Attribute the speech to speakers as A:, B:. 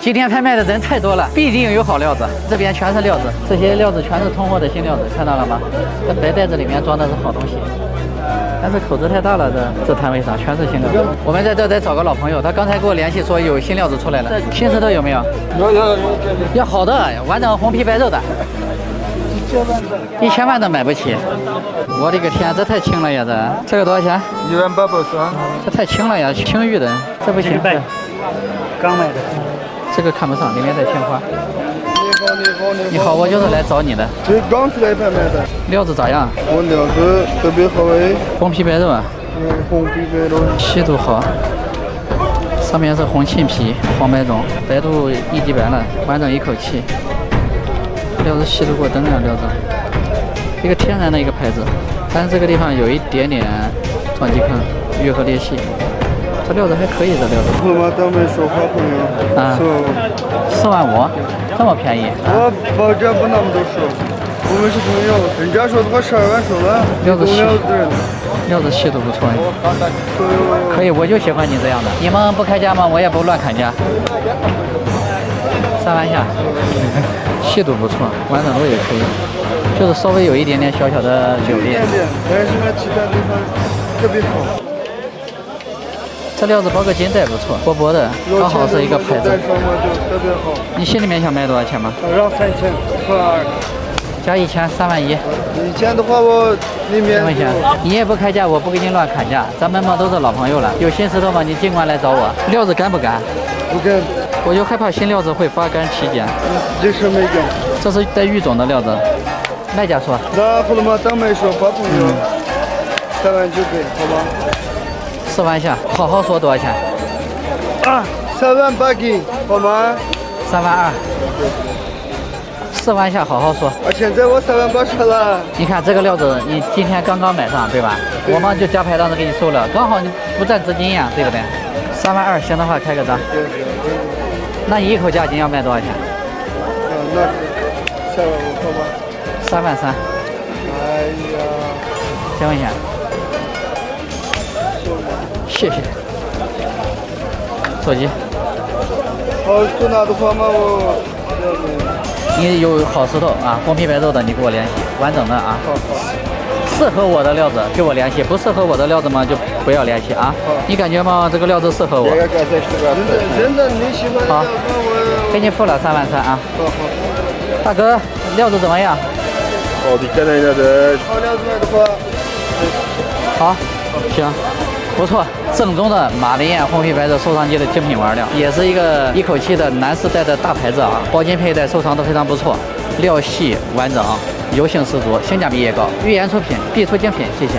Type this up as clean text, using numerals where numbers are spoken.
A: 今天拍卖的人太多了，必定有好料子。这边全是料子，这些料子全是通货的新料子，看到了吗？这白袋子里面装的是好东西，但是口子太大了，这摊位上全是新料子。我们在这得找个老朋友，他刚才给我联系说有新料子出来了。新石头有没有？
B: 有，
A: 要好的，完整红皮白肉的。1000万都买不起，我的个天，这太轻了呀！这个多少钱
B: ？180啊！
A: 这太轻了呀，青玉的，这不行。
B: 刚买的。
A: 这个看不上，里面带鲜花。
B: 你好，
A: 你好，我就是来找你的。
B: 这刚出来拍卖的。
A: 料子咋样？
B: 我料子特别好哎。
A: 红皮白肉啊。
B: 红皮白肉。
A: 细度好，上面是红沁皮，黄白种，白度一级白了，完整一口气。料子细度过灯啊，料子，一个天然的一个牌子，但是这个地方有一点点撞击坑，愈合裂隙。这料子还可以，这料子。
B: 我们当面说话朋友。
A: 啊，45000，这么便宜？
B: 我保证不那么多说，我们是朋友，人家说的话12万说了。
A: 料子细，料子细度不错。可以，我就喜欢你这样的。你们不开价吗？我也不乱砍价。3万下，细度不错，完整度也可以，就是稍微有一点点小小的酒裂。
B: 但是呢，其他地方特别好。
A: 这料子包个金带不错，薄薄的，刚好是一个牌子。
B: 特别好。
A: 你心里面想卖多少钱吗？
B: 让3000，算2。
A: 加1000，31000。
B: 1000的话，我里面。
A: 你也不开价，我不给你乱砍价，咱们嘛都是老朋友了。有新石头嘛，你尽管来找我。料子干不干？
B: 不干。
A: 我就害怕新料子会发干起茧。
B: 这是没干。
A: 这是带育种的料子。卖家说。
B: 那后来嘛，当面说，发朋友，3万就给，好吗
A: ？4万下，好好说多少钱
B: ？3万8给，好吗
A: ？32000。4万下，好好说。
B: 现在我3万8说了。
A: 你看这个料子，你今天刚刚买上，对吧？对。我们就加排档子给你收了，刚好你不占资金呀，对不对？32000，行的话开个张。对。那你一口价金要卖多少钱？
B: 那3万5，好吗
A: ？33000。
B: 哎呀，
A: 行不行？谢谢。手机。
B: 好，去哪的话嘛，我。
A: 你有好石头啊，红皮白肉的，你给我联系，完整的啊。
B: 好。
A: 适合我的料子给我联系，不适合我的料子嘛就不要联系啊。你感觉吗？这个料子适合我。
B: 真的，你喜欢的料子我。
A: 给你付了33000啊。
B: 好。
A: 大哥，料子怎么样？
B: 好的，简单一点的。好料子的话。
A: 好，行。不错，正宗的马林眼红皮白肉收藏级的精品玩料，也是一口气的男士戴的大牌子啊，包金佩戴收藏都非常不错，料细完整，油性十足，性价比也高，预研出品必出精品，谢谢。